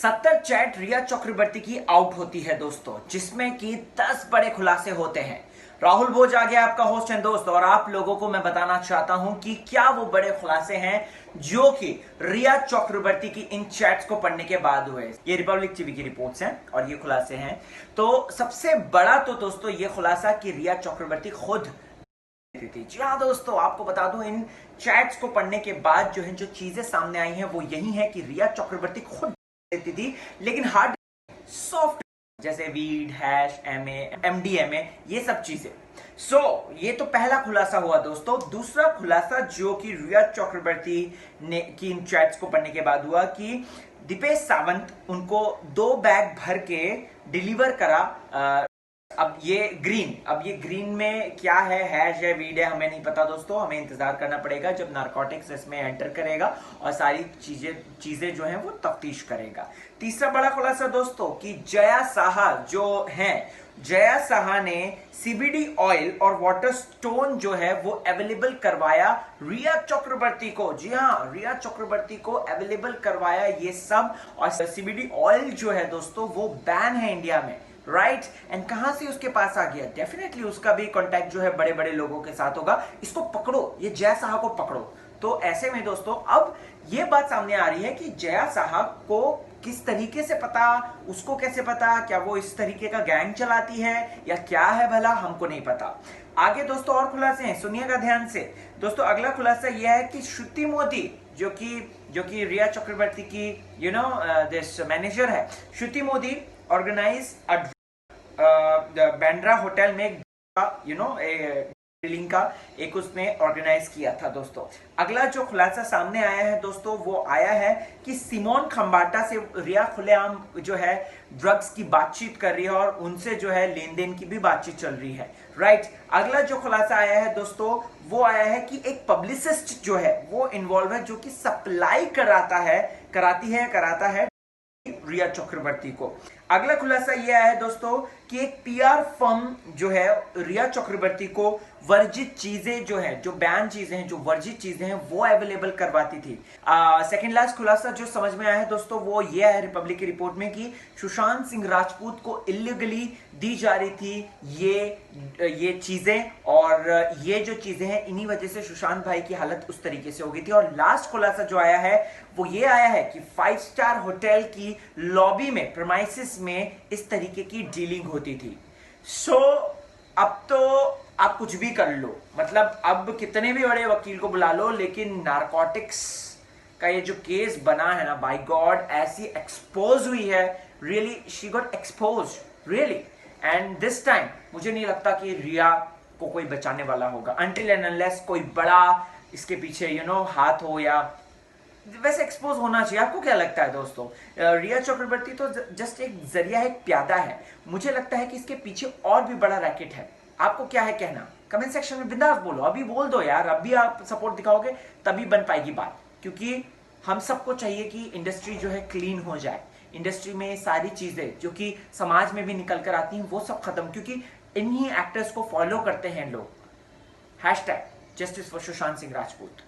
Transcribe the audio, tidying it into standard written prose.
70 chat रिया चक्रवर्ती की out होती है दोस्तों, जिसमें कि 10 बड़े खुलासे होते हैं। राहुल भोज आ गया, आपका होस्ट है दोस्त, और आप लोगों को मैं बताना चाहता हूं कि क्या वो बड़े खुलासे हैं जो कि रिया चक्रवर्ती की इन चैट्स को पढ़ने के बाद हुए। ये रिपब्लिक टीवी की रिपोर्ट्स हैं और ये खुलासे हैं। तो सबसे बड़ा तो दोस्तों ये खुलासा कि रिया चक्रवर्ती खुद थी। जी हाँ दोस्तों, आपको बता दूं इन चैट्स को पढ़ने के बाद जो है जो चीजें सामने आई हैं वो यही है कि रिया चक्रवर्ती खुद देती थी, लेकिन हार्ड सॉफ्ट जैसे वीड, हैश, एमए, एमडीएमए, ये सब चीजें। ये तो पहला खुलासा हुआ दोस्तों। दूसरा खुलासा जो कि रिया चक्रवर्ती ने की इन चैट्स को पढ़ने के बाद हुआ कि दीपेश सावंत उनको 2 बैग भर के डिलीवर करा। अब ये ग्रीन में क्या है, हैश है, वीड है, हमें नहीं पता दोस्तों। हमें इंतजार करना पड़ेगा जब नारकोटिक्स इसमें एंटर करेगा और सारी चीजें जो हैं वो तफ्तीश करेगा। तीसरा बड़ा खुलासा दोस्तों कि जया साहा जो हैं, जया साहा ने सीबीडी ऑयल और वाटर स्टोन जो है वो अवेलेबल करवाया रिया चक्रवर्ती को। जी हाँ, रिया चक्रवर्ती को अवेलेबल करवाया ये सब। और सीबीडी ऑयल जो है दोस्तों वो बैन है इंडिया में, राइट। एंड कहां से उसके पास आ गया? डेफिनेटली उसका भी कांटेक्ट जो है बड़े बड़े लोगों के साथ होगा। इसको पकड़ो, ये जया साहा को पकड़ो। तो ऐसे में दोस्तों अब ये बात सामने आ रही है कि जया साहा को किस तरीके से पता, उसको कैसे पता, क्या वो इस तरीके का गैंग चलाती है या क्या है भला, हमको नहीं पता। आगे दोस्तों और खुलासे हैं, सुनिएगा ध्यान से दोस्तों। अगला खुलासा यह है कि श्रुति मोदी जो कि रिया चक्रवर्ती की दिस मैनेजर है, श्रुति मोदी ऑर्गेनाइज बैंड्रा होटल में ड्रिलिंग का एक उसने ऑर्गेनाइज किया था दोस्तों। अगला जो खुलासा सामने आया है दोस्तों वो आया है कि सिमोन खंबाटा से रिया खुलेआम जो है ड्रग्स की बातचीत कर रही है और उनसे जो है लेन देन की भी बातचीत चल रही है, राइट। अगला जो खुलासा आया है दोस्तों वो आया है कि एक पब्लिसिस्ट जो है वो इन्वॉल्व है, जो कि सप्लाई कराता है रिया चक्रवर्ती को। अगला खुलासा यह है दोस्तों कि एक पीआर फर्म जो है रिया चक्रवर्ती को वर्जित चीजें जो है, जो बैन चीजें हैं, जो वर्जित चीजें हैं वो अवेलेबल करवाती थी। सेकंड लास्ट खुलासा जो समझ में आया है दोस्तों वो ये है रिपब्लिक की रिपोर्ट में कि सुशांत सिंह राजपूत को इलीगली दी जा रही थी ये चीजें, और ये जो चीजें हैं इन्हीं वजह से सुशांत भाई की हालत उस तरीके से हो गई थी। और लास्ट खुलासा जो आया है वो ये आया है कि 5 स्टार होटल की लॉबी में, प्रीमाइसेस में इस तरीके की डीलिंग होती थी। अब तो आप कुछ भी कर लो, मतलब अब कितने भी बड़े वकील को बुला लो, लेकिन नारकोटिक्स का ये जो केस बना है ना, बाय गॉड ऐसी एक्सपोज हुई है, really she got expose really. And this time मुझे नहीं लगता कि रिया को कोई बचाने वाला होगा, अनटिल एंड अनलेस कोई बड़ा इसके पीछे हाथ हो, या वैसे एक्सपोज होना चाहिए। आपको क्या लगता है दोस्तों? रिया चक्रवर्ती तो जस्ट एक जरिया है, एक प्यादा है। मुझे लगता है कि इसके पीछे और भी बड़ा रैकेट है। आपको क्या है कहना? कमेंट सेक्शन में बिंदास बोलो, अभी बोल दो यार, अभी आप सपोर्ट दिखाओगे तभी बन पाएगी बात। क्योंकि हम सबको चाहिए कि इंडस्ट्री जो है क्लीन हो जाए, इंडस्ट्री में सारी चीजें जो कि समाज में भी निकल कर आती हैं वो सब खत्म, क्योंकि इन्हीं एक्टर्स को फॉलो करते हैं लोग। #Justice for Sushant Singh Rajput.